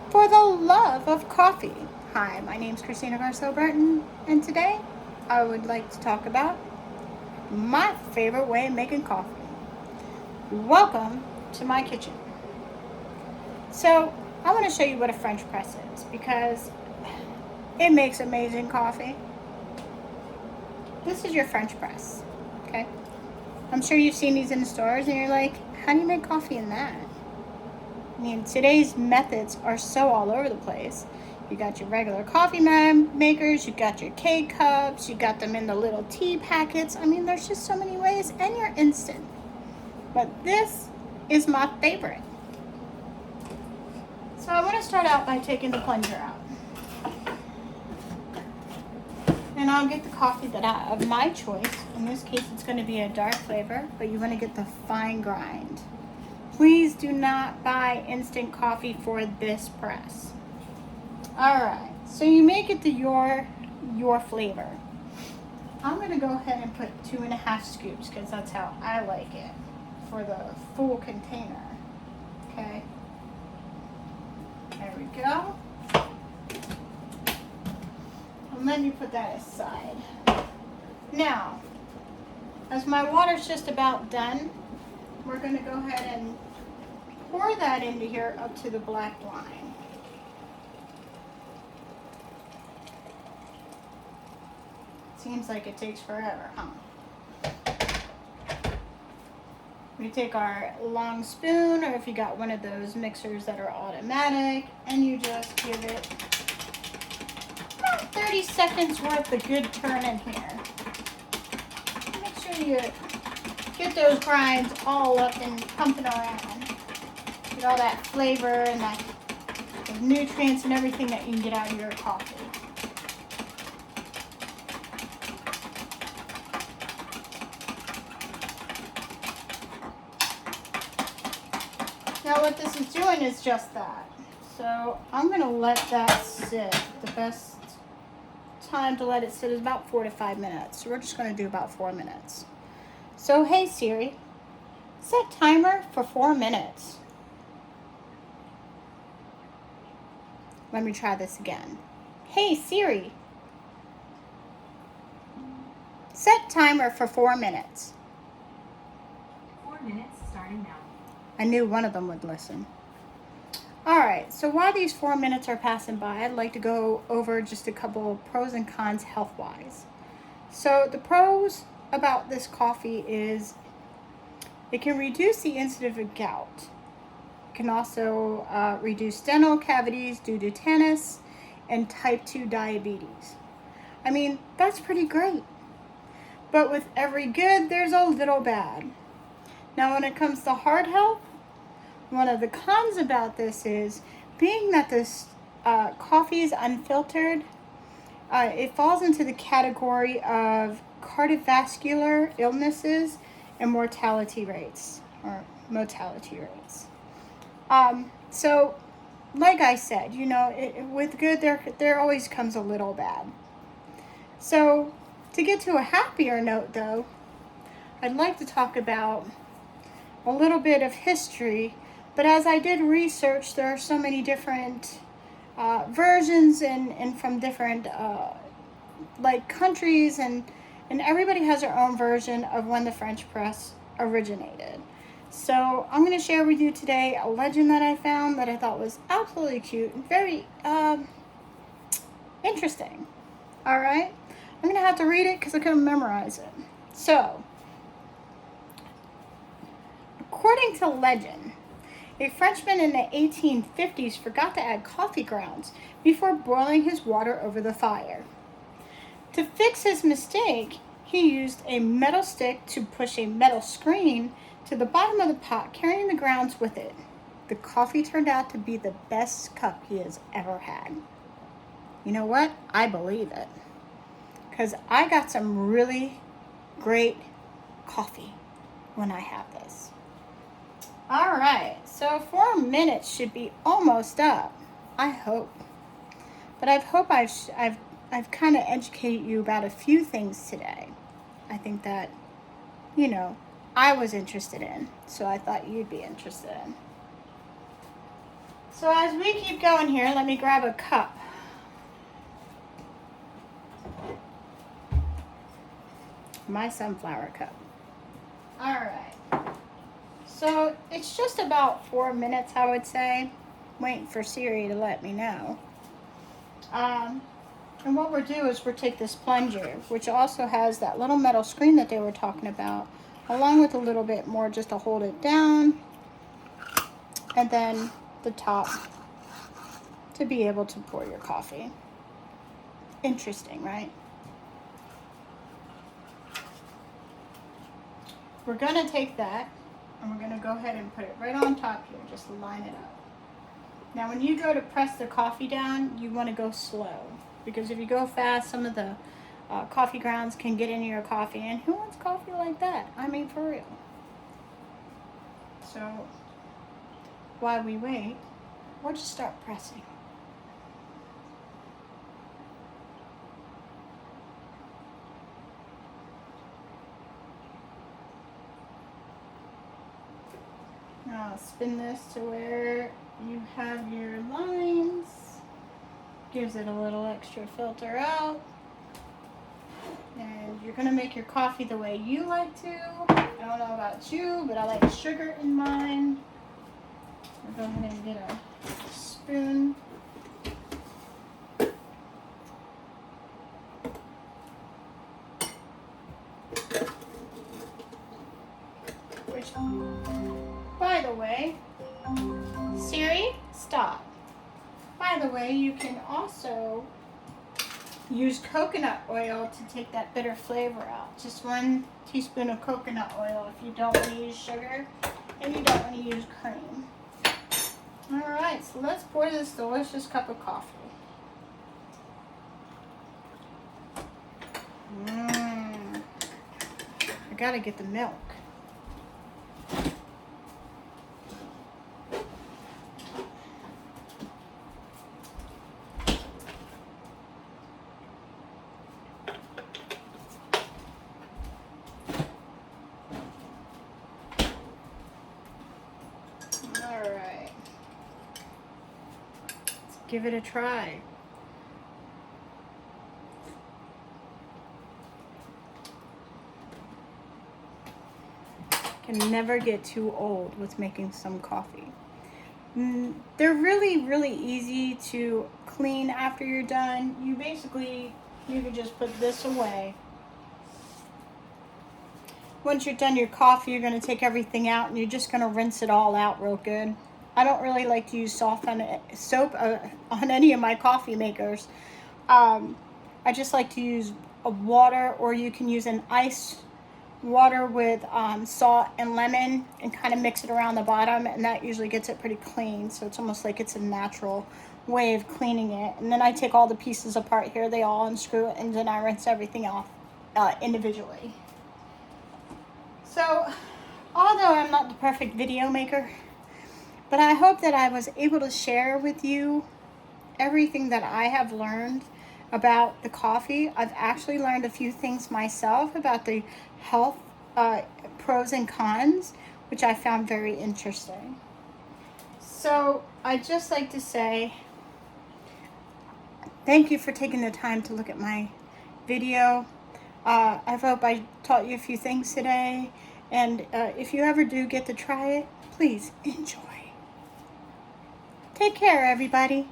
for the love of coffee. Hi, my name is Christina Garceau Burton, and today I would like to talk about my favorite way of making coffee. Welcome to my kitchen. So, I want to show you what a French press is because it makes amazing coffee. This is your French press, okay? I'm sure you've seen these in the stores and you're like, how do you make coffee in that? I mean, today's methods are so all over the place. You got your regular coffee makers, you got your K-cups, you got them in the little tea packets. I mean, there's just so many ways, and you're instant. But this is my favorite. So I want to start out by taking the plunger out. And I'll get the coffee that of my choice. In this case, it's going to be a dark flavor, but you want to get the fine grind. Please do not buy instant coffee for this press. Alright, so you make it to your flavor. I'm going to go ahead and put 2.5 scoops because that's how I like it for the full container. Okay, there we go. And let me put that aside. Now, as my water's just about done, we're going to go ahead and pour that into here up to the black line. Seems like it takes forever, huh? We take our long spoon, or if you got one of those mixers that are automatic, and you just give it about 30 seconds worth of good turning here. Make sure you get those grinds all up and pumping around. Get all that flavor and the nutrients and everything that you can get out of your coffee. Now what this is doing is just that. So I'm going to let that sit. The best time to let it sit is about 4 to 5 minutes. So we're just going to do about 4 minutes. So hey Siri, set timer for 4 minutes. Let me try this again. Hey Siri, set timer for 4 minutes. 4 minutes starting now. I knew one of them would listen. Alright, so while these 4 minutes are passing by, I'd like to go over just a couple of pros and cons health-wise. So the pros about this coffee is it can reduce the incidence of gout. It can also reduce dental cavities due to tannus and type 2 diabetes. I mean, that's pretty great. But with every good, there's a little bad. Now when it comes to heart health, one of the cons about this is, being that this coffee is unfiltered, it falls into the category of cardiovascular illnesses and mortality rates. So, like I said, you know, with good, there always comes a little bad. So, to get to a happier note, though, I'd like to talk about a little bit of history. But as I did research, there are so many different versions and from different countries, and everybody has their own version of when the French press originated. So I'm going to share with you today a legend that I found that I thought was absolutely cute and very interesting. All right, I'm going to have to read it because I couldn't memorize it. So, according to legend, a Frenchman in the 1850s forgot to add coffee grounds before boiling his water over the fire. To fix his mistake, he used a metal stick to push a metal screen to the bottom of the pot, carrying the grounds with it. The coffee turned out to be the best cup he has ever had. You know what? I believe it. Because I got some really great coffee when I have this. All right, so 4 minutes should be almost up. I hope. But I've kind of educated you about a few things today. I think that, you know, I was interested in, so I thought you'd be interested in. So as we keep going here, let me grab a cup. My sunflower cup. All right. So it's just about 4 minutes, I would say. Waiting for Siri to let me know. And what we'll do is we'll take this plunger, which also has that little metal screen that they were talking about, along with a little bit more just to hold it down, and then the top to be able to pour your coffee. Interesting, right? We're gonna take that and we're gonna go ahead and put it right on top here, just line it up. Now when you go to press the coffee down, you wanna go slow, because if you go fast, some of the coffee grounds can get into your coffee, and who wants coffee like that? I mean, for real. So while we wait, we'll just start pressing. Now spin this to where you have your lines. Gives it a little extra filter out. And you're gonna make your coffee the way you like to. I don't know about you, but I like sugar in mine. I'll go ahead and get a spoon. Which, by the way, Siri, stop. By the way, you can also use coconut oil to take that bitter flavor out. Just 1 teaspoon of coconut oil if you don't want to use sugar and you don't want to use cream. All right, so let's pour this delicious cup of coffee. I gotta get the milk. Alright. Let's give it a try. Can never get too old with making some coffee. They're really easy to clean after you're done. You can just put this away. Once you're done your coffee, you're going to take everything out and you're just going to rinse it all out real good. I don't really like to use soap on any of my coffee makers. I just like to use a water, or you can use an ice water with salt and lemon and kind of mix it around the bottom, and that usually gets it pretty clean. So it's almost like it's a natural way of cleaning it. And then I take all the pieces apart here, they all unscrew it, and then I rinse everything off individually. So, although I'm not the perfect video maker, but I hope that I was able to share with you everything that I have learned about the coffee. I've actually learned a few things myself about the health pros and cons, which I found very interesting. So, I'd just like to say thank you for taking the time to look at my video. I hope I taught you a few things today, and if you ever do get to try it, please enjoy. Take care, everybody.